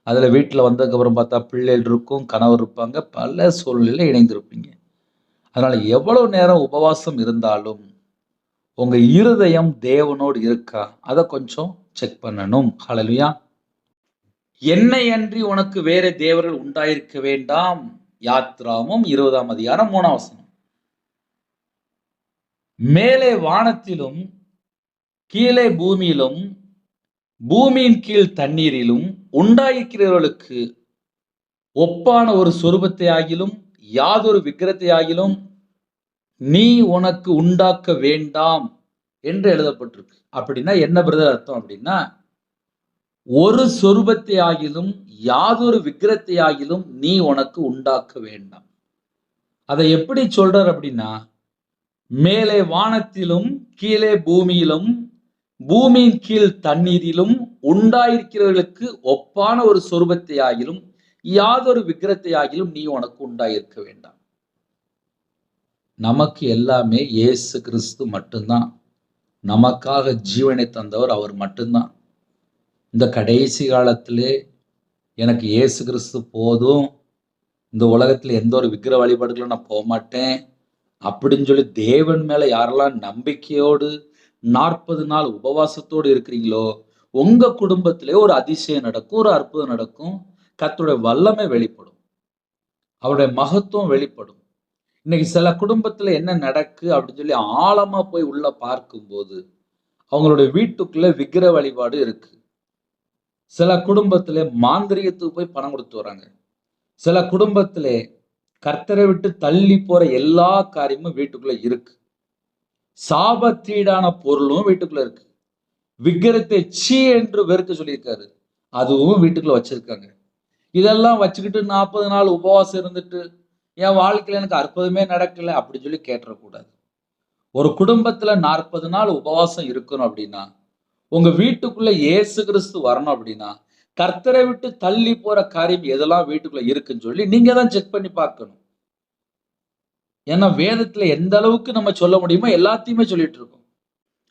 அதுல வீட்டுல வந்ததுக்கப்புறம் பார்த்தா பிள்ளைகள் இருக்கும், கணவர் இருப்பாங்க, பல சூழ்நிலையில இணைந்திருப்பீங்க. அதனால எவ்வளவு நேரம் உபவாசம் இருந்தாலும் உங்க இருதயம் தேவனோடு இருக்கா? அத கொஞ்சம் செக் பண்ணணும். ஹல்லேலூயா. என்னை அன்றி உனக்கு வேற தேவர்கள் உண்டாயிருக்க வேண்டாம். யாத்ராகமம் 20ஆம் அதிகாரம் 3ஆம் வசனம். மேலே வானத்திலும் கீழே பூமியிலும் பூமியின் கீழ் தண்ணீரிலும் உண்டாயிருக்கிறவர்களுக்கு ஒப்பான ஒரு சொரூபத்தை ஆகிலும் யாதொரு விக்கிரத்தை ஆகிலும் நீ உனக்கு உண்டாக்க வேண்டாம் என்று எழுதப்பட்டிருக்கு. அப்படின்னா என்ன பிரதர் அர்த்தம் அப்படின்னா, ஒரு சொரூபத்தை ஆகிலும் யாதொரு விக்கிரத்தை ஆகிலும் நீ உனக்கு உண்டாக்க வேண்டாம். அதை எப்படி சொல்றார் அப்படின்னா, மேலே வானத்திலும் கீழே பூமியிலும் பூமியின் கீழ் தண்ணீரிலும் உண்டாயிருக்கிறவர்களுக்கு ஒப்பான ஒரு சொரூபத்தை ஆகிலும் யாதொரு விக்கிரத்தை ஆகிலும் நீ உனக்கு உண்டாயிருக்க வேண்டாம். நமக்கு எல்லாமே இயேசு கிறிஸ்து மட்டும்தான். நமக்காக ஜீவனை தந்தவர் அவர் மட்டும்தான். இந்த கடைசி காலத்திலே எனக்கு இயேசு கிறிஸ்து போதும், இந்த உலகத்துல எந்த ஒரு விக்கிர வழிபாடுகளும் நான் போக மாட்டேன் அப்படின்னு சொல்லி தேவன் மேல யாரெல்லாம் நம்பிக்கையோடு 40 நாள் உபவாசத்தோடு இருக்கிறீங்களோ, உங்க குடும்பத்திலே ஒரு அதிசயம் நடக்கும், ஒரு அற்புதம் நடக்கும். கர்த்தருடைய வல்லமை வெளிப்படும், அவருடைய மகத்துவம் வெளிப்படும். இன்னைக்கு சில குடும்பத்துல என்ன நடக்கு அப்படின்னு சொல்லி ஆழமா போய் உள்ள பார்க்கும்போது அவங்களுடைய வீட்டுக்குள்ள விக்கிர வழிபாடு இருக்கு. சில குடும்பத்திலே மாந்திரிகத்துக்கு போய் பணம் கொடுத்து வராங்க. சில குடும்பத்திலே கர்த்தரை விட்டு தள்ளி போற எல்லா காரியமும் வீட்டுக்குள்ள இருக்கு. சாபத்தீடான பொருளும் வீட்டுக்குள்ள இருக்கு. விக்கிரத்தை சீ என்று வெறுக்க சொல்லியிருக்காரு, அதுவும் வீட்டுக்குள்ள வச்சிருக்காங்க. இதெல்லாம் வச்சுக்கிட்டு 40 நாள் உபவாசம் இருந்துட்டு என் வாழ்க்கையில எனக்கு அற்புதமே நடக்கல அப்படின்னு சொல்லி கேட்டுறக்கூடாது. ஒரு குடும்பத்துல 40 நாள் உபவாசம் இருக்கணும் அப்படின்னா, உங்க வீட்டுக்குள்ள இயேசு கிறிஸ்து வரணும் அப்படின்னா, கர்த்தரை விட்டு தள்ளி போற காரியம் எதெல்லாம் வீட்டுக்குள்ள இருக்குன்னு சொல்லி நீங்க தான் செக் பண்ணி பார்க்கணும். ஏன்னா வேதத்துல எந்த அளவுக்கு நம்ம சொல்ல முடியுமோ எல்லாத்தையுமே சொல்லிட்டு இருக்கோம்.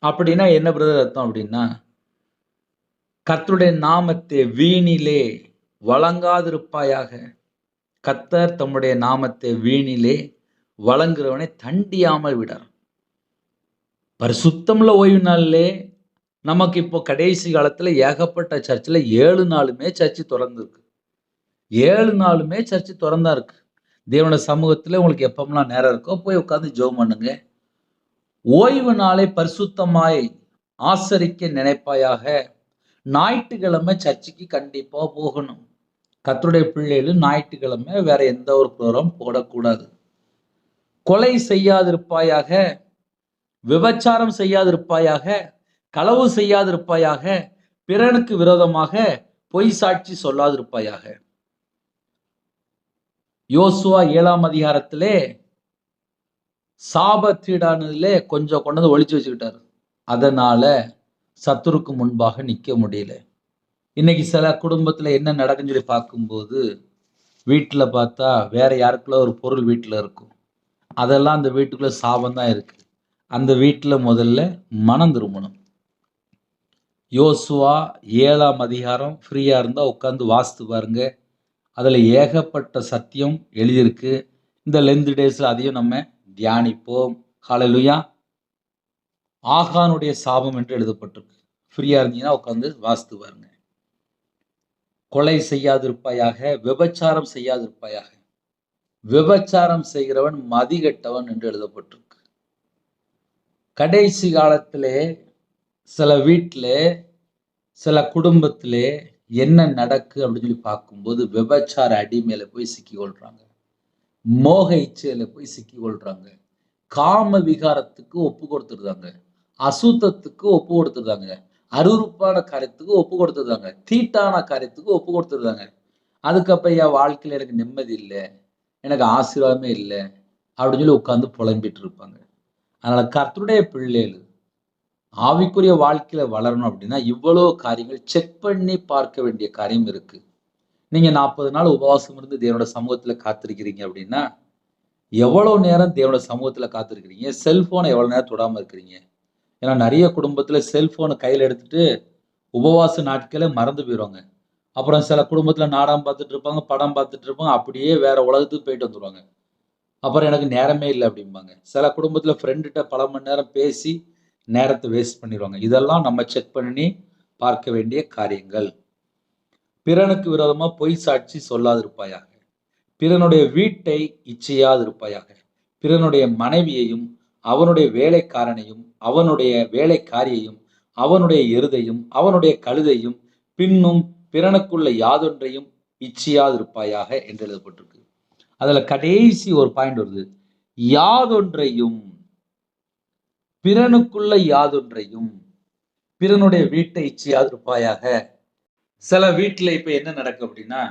அப்படின்னா என்ன பிரதர் அர்த்தம் அப்படின்னா, கர்த்தருடைய நாமத்தை வீணிலே வழங்காதிருப்பாயாக. கர்த்தர் தம்முடைய நாமத்தை வீணிலே வழங்குறவனை தண்டியாமல் விடார். பரிசுத்தமுள்ள ஓய்வு நாளிலே நமக்கு இப்போ கடைசி காலத்துல ஏகப்பட்ட சர்ச்சில் 7 நாளுமே சர்ச்சு திறந்துருக்கு. 7 நாளுமே சர்ச்சு திறந்தா இருக்கு. தேவனுடைய சமூகத்துல உங்களுக்கு எப்பமெல்லாம் நேரம் இருக்கோ போய் உட்கார்ந்து ஜெபம் பண்ணுங்க. ஓய்வு நாளை பரிசுத்தமாய் ஆசரிக்க நினைப்பாயாக. ஞாயிற்றுக்கிழமை சர்ச்சுக்கு கண்டிப்பா போகணும். கர்த்தருடைய பிள்ளைகள் ஞாயிற்றுக்கிழமை வேற எந்த ஒரு ப்ரோக்ராம் போடக்கூடாது. கொலை செய்யாதிருப்பாயாக, விபச்சாரம் செய்யாதிருப்பாயாக, களவு செய்யாதிருப்பாயாக, பிறனுக்கு விரோதமாக பொய் சாட்சி சொல்லாதிருப்பாயாக. யோசுவா 7ஆம் அதிகாரத்திலே சாபத்தீடானதிலே கொஞ்சம் கொண்டு வந்து ஒளிச்சு வச்சுக்கிட்டாரு. அதனால சத்துருக்கு முன்பாக நிக்க முடியல. இன்னைக்கு சில குடும்பத்துல என்ன நடக்குன்னு சொல்லி பார்க்கும்போது, வீட்டுல பார்த்தா வேற யாருக்குள்ள ஒரு பொருள் வீட்டுல இருக்கும். அதெல்லாம் அந்த வீட்டுக்குள்ள சாபம் தான் இருக்கு. அந்த வீட்டுல முதல்ல மனம் திரும்பணும். யோசுவா 7ஆம் அதிகாரம் ஃப்ரீயா இருந்தா உட்கார்ந்து வாசித்து பாருங்க. அதுல ஏகப்பட்ட சத்தியம் எழுதியிருக்கு. இந்த லெந்த் டேஸ்ல அதையும் நம்ம தியானிப்போம். ஹல்லேலூயா. ஆகானுடைய சாபம் என்று எழுதப்பட்டிருக்கு. ஃப்ரீயா இருந்தீங்கன்னா உட்கார்ந்து வாசித்து பாருங்க. கொலை செய்யாதிருப்பாயாக, விபச்சாரம் செய்யாதிருப்பாயாக. விபச்சாரம் செய்கிறவன் மதிகெட்டவன் என்று எழுதப்பட்டிருக்கு. கடைசி காலத்திலே சில வீட்டிலே சில குடும்பத்திலே என்ன நடக்கு அப்படின்னு சொல்லி பார்க்கும்போது, விபச்சார அடிமையில போய் சிக்கி கொள்றாங்க, மோக இச்சையில போய் சிக்கி கொள்றாங்க, காம விகாரத்துக்கு ஒப்பு கொடுத்துருந்தாங்க, அசுத்தத்துக்கு ஒப்பு கொடுத்துருந்தாங்க, அருவருப்பான காரியத்துக்கு ஒப்பு கொடுத்துருந்தாங்க, தீட்டான காரியத்துக்கு ஒப்பு கொடுத்துருந்தாங்க. அதுக்கப்புறம் என் வாழ்க்கையில எனக்கு நிம்மதி இல்ல, எனக்கு ஆசீர்வாதமே இல்ல அப்படின்னு சொல்லி உட்கார்ந்து புலம்பிட்டு இருப்பாங்க. அதனால கர்த்தருடைய பிள்ளைகள் ஆவிக்குரிய வாழ்க்கையில வளரணும் அப்படின்னா, இவ்வளோ காரியங்கள் செக் பண்ணி பார்க்க வேண்டிய காரியம் இருக்கு. நீங்க 40 நாள் உபவாசம் இருந்து தேவனோட சமூகத்துல காத்திருக்கிறீங்க அப்படின்னா, எவ்வளோ நேரம் தேவனோட சமூகத்துல காத்திருக்கிறீங்க? செல்ஃபோன எவ்வளோ நேரம் தொடாம இருக்கிறீங்க? ஏன்னா நெறைய குடும்பத்துல செல்ஃபோன கையில எடுத்துட்டு உபவாச நாட்களே மறந்து போயிருவாங்க. அப்புறம் சில குடும்பத்துல நாடகம் பார்த்துட்டு இருப்பாங்க, படம் பார்த்துட்டு இருப்பாங்க. அப்படியே வேற உலகத்துக்கு போயிட்டு வந்துருவாங்க. அப்புறம் எனக்கு நேரமே இல்ல அப்படிம்பாங்க. சில குடும்பத்துல ஃப்ரெண்டுட்ட பல மணி நேரம் பேசி நேரத்த வேஸ்ட் பண்ணிருவாங்க. இதெல்லாம் நம்ம செக் பண்ணி பார்க்க வேண்டிய காரியங்கள். பிறனுக்கு விரோதமா பொய் சாட்சி சொல்லாதிருப்பாயாக. பிறனுடைய வீட்டை இச்சையாதிருப்பாயாக. பிறனுடைய மனைவியையும், அவனுடைய வேலைக்காரனையும், அவனுடைய வேலைக்காரியையும், அவனுடைய எருதையும், அவனுடைய கழுதையும், பின்னும் பிறனுக்குள்ள யாதொன்றையும் இச்சையாதிருப்பாயாக என்று எழுதப்பட்டிருக்கு. அதுல கடைசி ஒரு பாயிண்ட் வருது. யாதொன்றையும், பிறனுக்குள்ள யாதொன்றையும், பிறனுடைய வீட்டை இச்சையாதிருப்பாயாக. சில வீட்ல இப்ப என்ன நடக்கும் அப்படின்னா,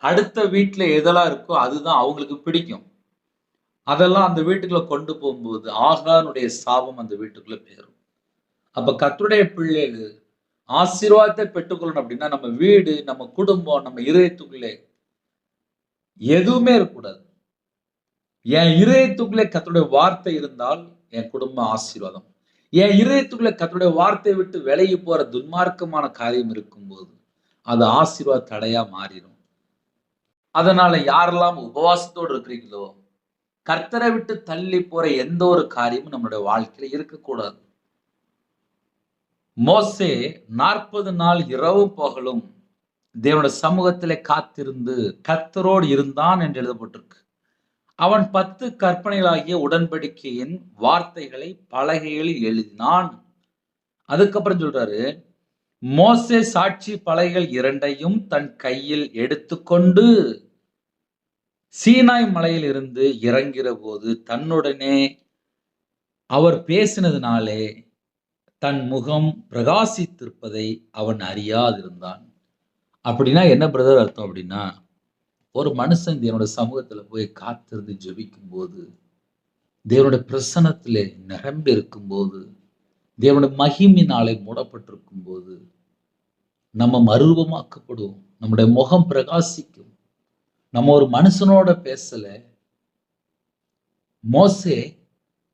அடுத்த வீட்ல எதெல்லாம் இருக்கோ அதுதான் அவங்களுக்கு பிடிக்கும். அதெல்லாம் அந்த வீட்டுக்குள்ள கொண்டு போகும்போது, ஆகானுடைய சாபம் அந்த வீட்டுக்குள்ள போயிரும். அப்ப கர்த்தருடைய பிள்ளைகள் ஆசீர்வாதத்தை பெற்றுக்கொள்ளணும் அப்படின்னா, நம்ம வீடு, நம்ம குடும்பம், நம்ம இதயத்துக்குள்ளே எதுவுமே இருக்கக்கூடாது. என் இதயத்துக்குள்ளே கர்த்தருடைய வார்த்தை இருந்தால், என் குடும்பம் ஆசீர்வாதம். என் இதயத்துக்குள்ளே கர்த்தருடைய வார்த்தையை விட்டு விலகி போற துன்மார்க்கமான காரியம் இருக்கும்போது, அது ஆசீர்வாத தடையா மாறிடும். அதனால யாரெல்லாம் உபவாசத்தோடு இருக்கிறீங்களோ, கர்த்தரை விட்டு தள்ளி போற எந்த ஒரு காரியமும் நம்மளுடைய வாழ்க்கையில இருக்கக்கூடாது. மோசே 40 நாள் இரவும் பகலும் தேவனுடைய சமூகத்திலே காத்திருந்து கர்த்தரோடு இருந்தான் என்று எழுதப்பட்டிருக்கு. அவன் 10 கற்பனைகளாகிய உடன்படிக்கையின் வார்த்தைகளை பலகைகளில் எழுதினான். அதுக்கப்புறம் சொல்றாரு, மோசே சாட்சி பலகைகள் 2ஐயும் தன் கையில் எடுத்துக்கொண்டு சீனாய் மலையில் இருந்து இறங்கிற போது தன்னுடனே அவர் பேசினதினாலே தன் முகம் பிரகாசித்திருப்பதை அவன் அறியாதிருந்தான். அப்படின்னா என்ன பிரதர் அர்த்தம் அப்படின்னா, ஒரு மனுஷன் தேவனுடைய சமூகத்துல போய் காத்திருந்து ஜெபிக்கும் போது, தேவனுடைய பிரசன்னத்திலே நிரம்பி இருக்கும்போது, தேவனுடைய மகிமையினாலே மூடப்பட்டிருக்கும் போது, நம்ம மறுரூபமாக்கப்படுவோம். நம்முடைய முகம் பிரகாசிக்கும். நம்ம ஒரு மனுஷனோட பேசல. மோசே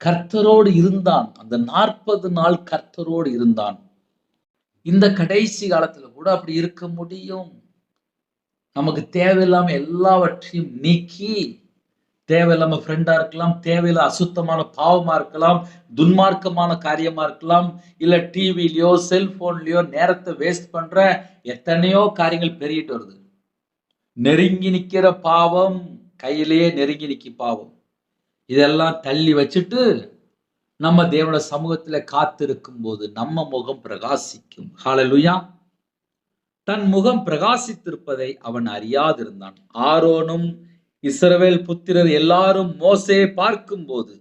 கர்த்தரோடு இருந்தான். அந்த 40 நாள் கர்த்தரோடு இருந்தான். இந்த கடைசி காலத்துல கூட அப்படி இருக்க முடியும். நமக்கு தேவையில்லாம எல்லாவற்றையும் நீக்கி, தேவையில்லாம ஃப்ரெண்டா இருக்கலாம், தேவையில்லாம அசுத்தமான பாவமா இருக்கலாம், துன்மார்க்கமான காரியமா இருக்கலாம், இல்ல டிவிலயோ, செல்போன்லயோ நேரத்தை வேஸ்ட் பண்ற எத்தனையோ காரியங்கள் பெருகிட்டு வருது. நெருங்கி நிக்கிற பாவம், கையிலேயே நெருங்கி நிக்கி பாவம். இதெல்லாம் தள்ளி வச்சுட்டு, நம்ம தேவனுடைய சமூகத்திலே காத்திருக்கும் போது நம்ம முகம் பிரகாசிக்கும். ஹல்லேலூயா. தன் முகம் பிரகாசித்திருப்பதை அவன் அறியாதிருந்தான். ஆரோனும் இஸ்ரவேல் புத்திரர் எல்லாரும் மோசேயை பார்க்கும்போது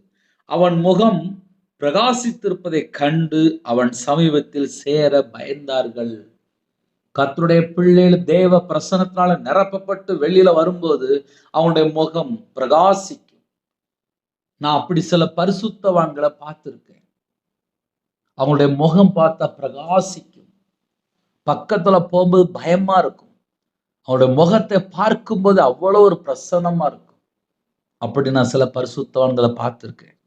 அவன் முகம் பிரகாசித்திருப்பதை கண்டு அவன் சமீபத்தில் சேர பயந்தார்கள். கர்த்தருடைய பிள்ளைகள் தேவ பிரசன்னத்தினால நிரப்பப்பட்டு வெளியில வரும்போது அவனுடைய முகம் பிரகாசிக்கும். நான் அப்படி சில பரிசுத்தவான்களை பார்த்திருக்கேன். அவங்களுடைய முகம் பார்த்தா பிரகாசிக்கும். பக்கத்துல போகும்போது பயமா இருக்கும். அவருடைய முகத்தை பார்க்கும்போது அவ்வளவு ஒரு பிரசன்னமா இருக்கும். அப்படி நான் சில பரிசுத்தவான்களை பார்த்திருக்கேன்.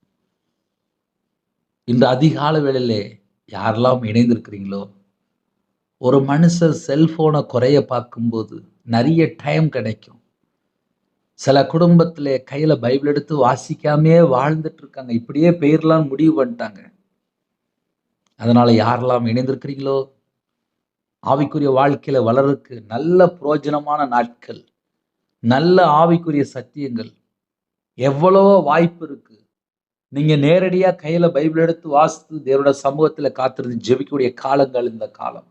இந்த அதிகால வேளையிலே யாரெல்லாம் இணைந்திருக்கிறீங்களோ, ஒரு மனுஷன் செல்போனை குறைய பார்க்கும்போது நிறைய டைம் கிடைக்கும். சில குடும்பத்திலே கையில பைபிள் எடுத்து வாசிக்காமே வாழ்ந்துட்டு இருக்காங்க. இப்படியே போயிரலாம்னு முடிவு பண்ணிட்டாங்க. அதனால யாரெல்லாம் இணைந்திருக்கிறீங்களோ, ஆவிக்குரிய வாழ்க்கையில வளர்றதுக்கு நல்ல பிரயோஜனமான நாட்கள், நல்ல ஆவிக்குரிய சத்தியங்கள், எவ்வளவோ வாய்ப்பு இருக்கு. நீங்க நேரடியா கையில பைபிள் எடுத்து வாசித்து தேவனுடைய சமூகத்துல காத்திருந்து ஜெபிக்கக்கூடிய காலங்கள் இந்த காலம்.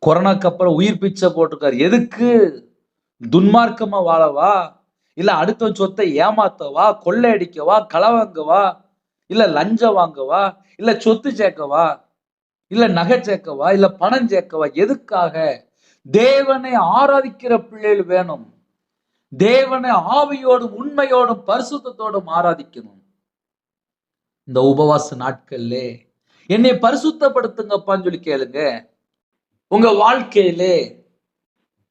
கொரோனாக்கு அப்புறம் உயிர் பிச்சை போட்டிருக்காரு. எதுக்கு? துன்மார்க்கமா வாழவா? இல்ல அடுத்த சொத்தை ஏமாத்தவா, கொள்ளையடிக்கவா, களவாங்கவா, இல்ல லஞ்சம் வாங்கவா, இல்ல சொத்து சேர்க்கவா, இல்ல நகை சேர்க்கவா, இல்ல பணம் சேர்க்கவா? எதுக்காக? தேவனை ஆராதிக்கிற பிள்ளைகள் வேணும். தேவனை ஆவியோடும் உண்மையோடும் பரிசுத்தத்தோடும் ஆராதிக்கணும். இந்த உபவாச நாட்கள்ல என்னை பரிசுத்தப்படுத்துங்கப்பான்னு சொல்லி கேளுங்க. உங்க வாழ்க்கையிலே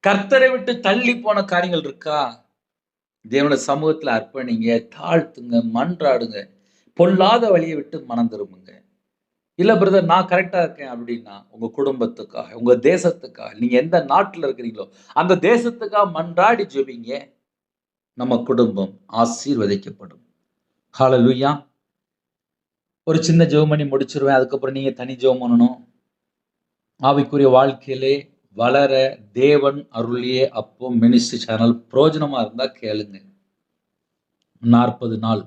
கர்த்தரை விட்டு தள்ளி போன காரியங்கள் இருக்கா? தேவன சமூகத்துல அர்ப்பணிங்க, தாழ்த்துங்க, மன்றாடுங்க. பொல்லாத வழியை விட்டு மனம் திரும்புங்க. இல்ல பிரதர் நான் கரெக்டா இருக்கேன் அப்படின்னா, உங்க குடும்பத்துக்காக, உங்க தேசத்துக்காக, நீங்க எந்த நாட்டுல இருக்கிறீங்களோ அந்த தேசத்துக்காக மன்றாடி ஜெபிங்க. நம்ம குடும்பம் ஆசீர்வதிக்கப்படும். ஹalleluya. ஒரு சின்ன ஜெபம் பண்ணி முடிச்சிருவேன். அதுக்கப்புறம் நீங்க தனி ஜெபம் பண்ணணும். ஆவிக்குரிய வாழ்க்கையிலே வளர தேவன் அருளிய அப்பம் மினிஸ்ட்ரி சேனல் பிரயோஜனமா இருந்தா கேளுங்க. 40 நாள்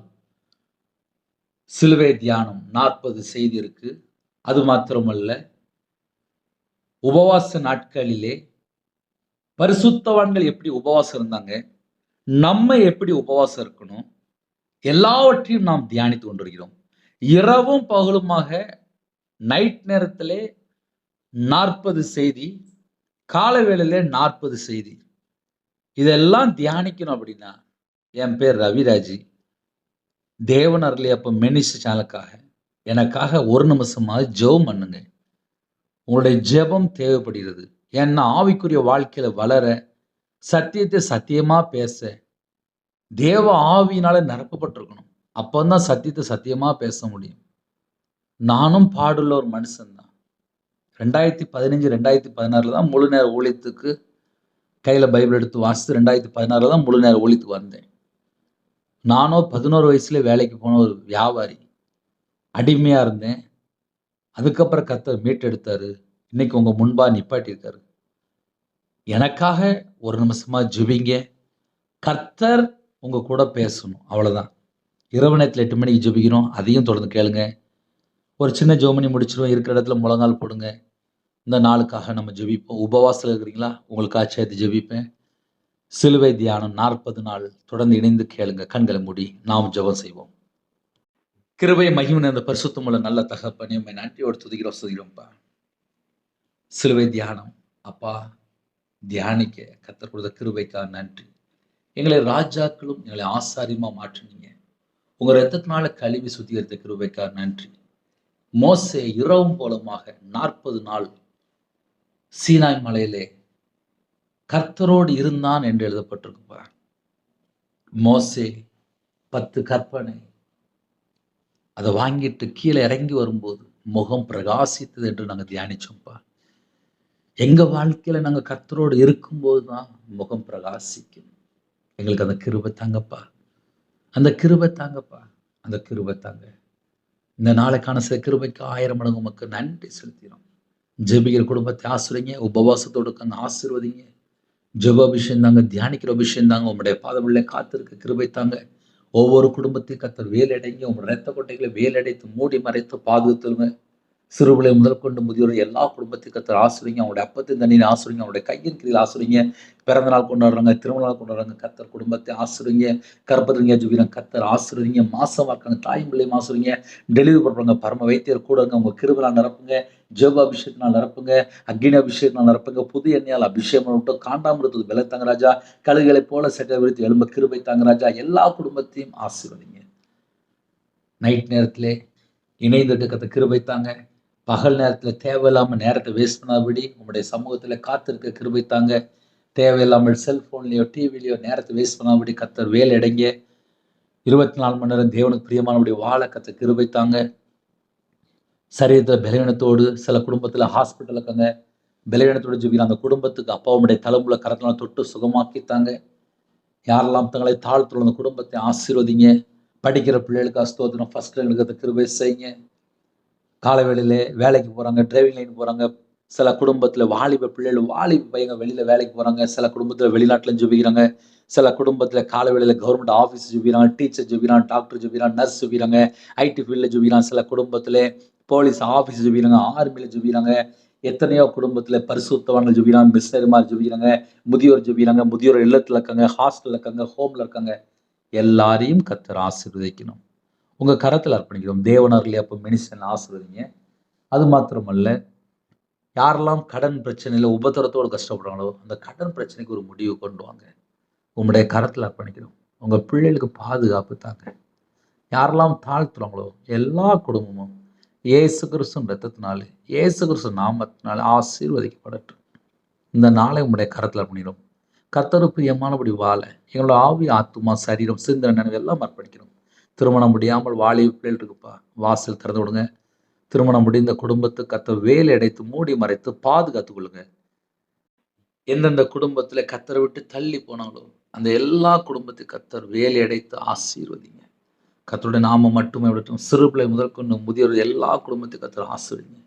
சிலுவை தியானம் 40 செய்தி இருக்கு. அது மாத்திரமல்ல, உபவாச நாட்களிலே பரிசுத்தவான்கள் எப்படி உபவாசம் இருந்தாங்க, நம்ம எப்படி உபவாசம் இருக்கணும், எல்லாவற்றையும் நாம் தியானித்து கொண்டிருக்கிறோம். இரவும் பகலுமாக நைட் நேரத்திலே 40 செய்தி, காலை வேளையிலே 40 செய்தி. இதெல்லாம் தியானிக்கணும் அப்படின்னா, என் பேர் ரவிராஜி. தேவன் அருளிய அப்பம் மினிஸ்ட்ரி சேனலுக்காக எனக்காக ஒரு நிமிஷமாவது ஜெபம் பண்ணுங்க. உங்களுடைய ஜெபம் தேவைப்படுகிறது. ஏன்னா ஆவிக்குரிய வாழ்க்கையில வளர, சத்தியத்தை சத்தியமா பேச தேவ ஆவியினால நிரப்பப்பட்டிருக்கணும். அப்பந்தான் சத்தியத்தை சத்தியமா பேச முடியும். நானும் பாடுள்ள ஒரு மனுஷன்தான். 2015 2016 தான் முழு நேர ஊழியத்துக்கு கையில பைபிள் எடுத்து வாசித்து 2016 தான் முழு நேர ஊழியத்துக்கு வந்தேன். நானோ 11 வயசுல வேலைக்கு போன ஒரு வியாபாரி. அடிமையா இருந்தேன். அதுக்கப்புறம் கர்த்தர் மீட்டெடுத்தாரு. இன்னைக்கு உங்க முன்பா நிப்பாட்டியிருக்காரு. எனக்காக ஒரு நிமிஷமா ஜெபிங்க. கர்த்தர் உங்க கூட பேசணும். அவ்வளவுதான். இரவு நேரத்துல 8 மணிக்கு ஜெபிக்கிறோம். அதையும் தொடர்ந்து கேளுங்க. ஒரு சின்ன ஜெபம் பண்ணி முடிச்சிருவோம். இருக்கிற இடத்துல முழங்கால் போடுங்க. இந்த நாளுக்காக நம்ம ஜெபிப்போம். உபவாசத்துல இருக்கிறீங்களா? உங்களுக்காக சேர்த்து ஜெபிப்பேன். சிலுவை தியானம் 40 நாள் தொடர்ந்து இணைந்து கேளுங்க. கண்களை மூடி நாம் ஜெபம் செய்வோம். கிருபை மகிமை நிறைந்த பரிசுத்தமுள்ள நல்ல தகப்பனே, உம்மை நன்றியோடு துதிக்கிறோம்ப்பா. சிலுவை தியானம் அப்பா தியானிக்க கர்த்தர் கொடுத்த கிருபைக்காக நன்றி. எங்களை ராஜாக்களும் எங்களை ஆசாரியமா மாற்றினீங்க. உங்க ரத்தத்தினால கழுவி சுத்திகரித்த கிருபைக்காக நன்றி. மோசே இரவும் போலமாக 40 நாள் சீனாய் மலையிலே கர்த்தரோடு இருந்தான் என்று எழுதப்பட்டிருக்குப்பா. மோசே 10 கற்பனை அதை வாங்கிட்டு கீழே இறங்கி வரும்போது முகம் பிரகாசித்தது என்று நாங்க தியானிச்சோம்ப்பா. எங்க வாழ்க்கையில நாங்க கர்த்தரோடு இருக்கும்போது தான் முகம் பிரகாசிக்கும். எங்களுக்கு அந்த கிருபை தாங்கப்பா. அந்த கிருபை தாங்கப்பா. அந்த கிருபை தாங்க. இந்த நாளைக்கான சில கிருபைக்கு 1000 மடங்கு உமக்கு நன்றி செலுத்தினோம். ஜெபிக்கிற குடும்பத்தை ஆசிரியங்க. உபவாசத்தோடு உட்கார்ந்து ஆசீர்வதிங்க. ஜெப அபிஷேகம் தாங்க, தியானிக்கிற அபிஷேகம் தாங்க. உங்களுடைய பாதமுள்ள காத்திருக்க கிருபை தாங்க. ஒவ்வொரு குடும்பத்தையும் கர்த்தர் வேலடைங்க. உங்களுடைய இரத்த கொட்டைகளை வேலடைத்து மூடி மறைத்து பாதுகாத்துருங்க. சிறுபிள்ளை முதல் கொண்டு முதியோர் எல்லா குடும்பத்தையும் கர்த்தர் ஆசிரியங்க. அவங்களுடைய அப்பத்தின் தண்ணீர் ஆசிரியங்க. அவங்களுடைய கையின் கீழ் ஆசிரியங்க. பிறந்த நாள் கொண்டாடுறாங்க, திருமண நாள் கொண்டாடுறாங்க. கர்த்தர் குடும்பத்தை ஆசிரியங்க. கற்பதிங்க ஜெபிக்கிறாங்க. கர்த்தர் ஆசிரியங்க. மாசமா இருக்காங்க, தாயும் பிள்ளையும் ஆசிரியங்க. டெலிவரி பண்றாங்க, பரம வைத்தியர் கூடங்க. உங்க கிருபையால் நிரப்புங்க. ஜெப அபிஷேகத்தினால் நிரப்புங்க. அக்னி அபிஷேகத்தினால் நிரப்புங்க. புது எண்ணெயால் அபிஷேகம் விட்டு காண்டாமிருத்துக்கு பல தாங்க ராஜா. கழுகுகளை போல சட்டை விரித்து எழும்ப கிருபை தாங்க ராஜா. எல்லா குடும்பத்தையும் ஆசீர்வதிங்க. நைட் நேரத்திலே இணைந்திருக்க கர்த்தர் கிருபை தாங்க. பகல் நேரத்தில் தேவையில்லாமல் நேரத்தை வேஸ்ட் பண்ணாதபடி உங்களுடைய சமூகத்தில் காத்திருக்க கிருபை தாங்க. தேவையில்லாமல் செல்போன்லையோ டிவிலையோ நேரத்தை வேஸ்ட் பண்ணாதபடி கர்த்தர் வேலை அடைங்க. 24 மணி நேரம் தேவனுக்கு பிரியமானபடி வாழ கர்த்தர் கிருபை தாங்க. சரீரத்தில் பலவீனத்தோடு சில குடும்பத்தில் ஹாஸ்பிட்டல் இருக்காங்க, பலவீனத்தோடு ஜெபிக்கிற அந்த குடும்பத்துக்கு அப்பாவுடைய தலைமுறை கரத்தினால் தொட்டு சுகமாக்கித்தாங்க. யாரெல்லாம் தங்களை தாழ்த்துள்ள அந்த குடும்பத்தை ஆசீர்வதிங்க. படிக்கிற பிள்ளைகளுக்கு ஸ்தோத்திரம். ஃபர்ஸ்ட் ரேங்க் கிருபை செய்யுங்க. காலை வேளையிலே வேலைக்கு போறாங்க, டிரைவிங் லைன் போறாங்க. சில குடும்பத்துல வாலிப பிள்ளைகள், வாலிப பையங்க வெளியில வேலைக்கு போறாங்க. சில குடும்பத்துல வெளிநாட்டுல ஜெபிக்கிறாங்க. சில குடும்பத்துல காலை வேளையில கவர்மெண்ட் ஆஃபீஸ் ஜெபிக்கிறாங்க, டீச்சர் ஜெபிக்கிறாங்க, டாக்டர் ஜெபிக்கிறாங்க, நர்ஸ் ஜெபிக்கிறாங்க, ஐடி ஃபீல்ட்ல ஜெபிக்கிறாங்க. சில குடும்பத்துல போலீஸ் ஆஃபீஸ் ஜெபிக்கிறாங்க, ஆர்மியில ஜெபிக்கிறாங்க. எத்தனையோ குடும்பத்துல பரிசுத்தவான்கள் ஜெபிக்கிறாங்க, மிஷனரிமார் ஜெபிக்கிறாங்க, முதியோர் ஜெபிக்கிறாங்க, முதியோர் இல்லத்துல இருக்காங்க, ஹாஸ்டல்ல இருக்காங்க, ஹோம்ல இருக்காங்க. எல்லாரையும் கர்த்தர் ஆசீர்வதிக்கணும். உங்க கரத்தில் அர்ப்பணிக்கிறோம். தேவன் அருளிய அப்பம் மினிஸ்ட்ரி ஆசீர்வதிங்க. அது மாத்திரமல்ல, யாரெல்லாம் கடன் பிரச்சனையில் உபத்திரத்தோடு கஷ்டப்படுறாங்களோ அந்த கடன் பிரச்சனைக்கு ஒரு முடிவு கொண்டு வாங்க. உங்களுடைய கரத்தில் அர்ப்பணிக்கிறோம். உங்கள் பிள்ளைகளுக்கு பாதுகாப்பு தாங்க. யாரெல்லாம் தாழ்த்துறாங்களோ எல்லா குடும்பமும் இயேசு கிறிஸ்துவின் ரத்தத்தினாலே, இயேசு கிறிஸ்து நாமத்தினாலே ஆசீர்வதிக்கப்படட்டும். இந்த நாளை உங்களுடைய கரத்தில் அர்ப்பணிக்கிறோம். கர்த்தருக்கு பிரியமானபடி வாழ எங்களோட ஆவி, ஆத்துமா, சரீரம், சிந்தனை, நினைவு எல்லாம் அர்ப்பணிக்கிறோம். திருமணம் முடியாமல் வாலிப பிள்ளைகள் இருக்குப்பா, வாசல் திறந்து விடுங்க. திருமணம் முடிந்த குடும்பத்துக்கு கர்த்தர் வேலை அடைத்து மூடி மறைத்து பாதுகாத்துக் கொள்ளுங்க. எந்தெந்த குடும்பத்துல கர்த்தரை விட்டு தள்ளி போனாங்களோ அந்த எல்லா குடும்பத்தையும் கர்த்தர் வேலை அடைத்து ஆசீர்வதிங்க. கர்த்தருடைய நாமம் மட்டுமே விடட்டும். சிறு பிள்ளை முதற்கொண்டு முதியோர் எல்லா குடும்பத்தையும் கர்த்தர் ஆசீர்வதிங்க.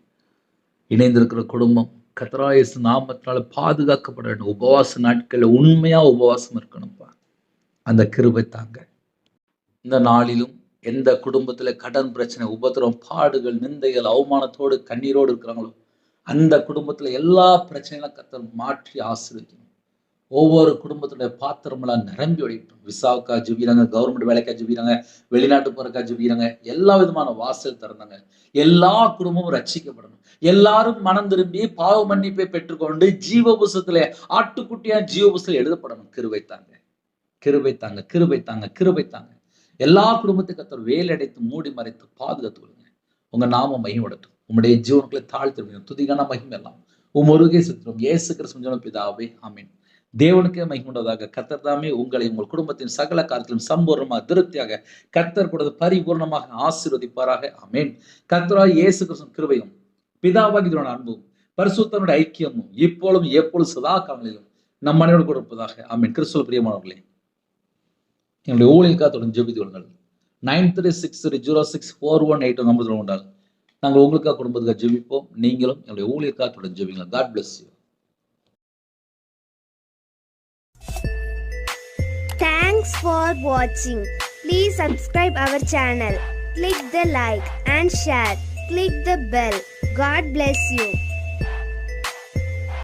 இணைந்திருக்கிற குடும்பம் கர்த்தராகிய இயேசு நாமத்தினால பாதுகாக்கப்பட வேண்டும். உபவாச நாட்களில் உண்மையா உபவாசம் இருக்கணும்ப்பா. அந்த கிருபை தாங்க. இந்த நாளிலும் எந்த குடும்பத்துல கடன் பிரச்சனை, உபத்திரம், பாடுகள், நிந்தைகள், அவமானத்தோடு கண்ணீரோடு இருக்கிறாங்களோ அந்த குடும்பத்துல எல்லா பிரச்சனைகளும் கர்த்தர் மாற்றி ஆசீர்வதிக்கணும். ஒவ்வொரு குடும்பத்துடைய பாத்திரமெல்லாம் நிரம்பி ஒழிக்கட்டும். விசாவுக்கா ஜெபிக்கிறாங்க, கவர்மெண்ட் வேலைக்கா ஜெபிக்கிறாங்க, வெளிநாட்டு போறக்கா ஜெபிக்கிறாங்க, எல்லா விதமான வாசல் திறந்தாங்க. எல்லா குடும்பமும் ரட்சிக்கப்படணும். எல்லாரும் மனம் திரும்பி பாவ மன்னிப்பை பெற்றுக்கொண்டு ஜீவ புஸ்தகத்திலே ஆட்டுக்குட்டியா ஜீவ புஸ்தகம் எழுதப்படணும். கிருபை தாங்க, கிருபை தாங்க, கிருபை தாங்க, கிருபை தாங்க. எல்லா குடும்பத்துக்கு கர்த்தர் வேலை அடைத்து மூடி மறைத்து பாதுகாத்துக் கொள்ளுங்க. உங்க நாமம் மகிமைப்படட்டும். உம்முடைய ஜீவனுக்களை தாழ்த்து துதிகான மகிமை எல்லாம் ஒருகே சுத்திரும். இயேசு கிறிஸ்து பிதாவே, ஆமென். தேவனுக்கே மகிமையுண்டதாக. கர்த்தர் தாமே உங்களை உங்கள் குடும்பத்தின் சகல காரியத்திலும் சம்பூர்ணமாக திருப்தியாக கர்த்தர் கூட பரிபூர்ணமாக ஆசீர்வதிப்பாராக. ஆமென். கர்த்தராகிய இயேசு கிறிஸ்துவின் கிருபையும் பிதாவாகிய அன்பும் பரிசுத்தனுடைய ஐக்கியமும் இப்பொழுதும் எப்பொழுதும் சதா காலங்களிலும் நம் மனையோடு கூட இருப்பதாக. ஆமென். கிறிஸ்துவில் பிரியமானவர்களே, என்னுடைய ஊழியர்களுக்காக தொடர்ந்து ஜெபித்துக் கொள்ளுங்கள். 9363064181 நம்பர் உண்டால் நாங்கள் உங்களுக்காக குடும்பத்துக்காக ஜெபிப்போம். நீங்களும் என்னுடைய ஊழியர்களுக்காக தொடர்ந்து ஜெபிங்க. God bless you. Thanks for watching. Please subscribe our channel. Click the like and share. Click the bell. God bless you.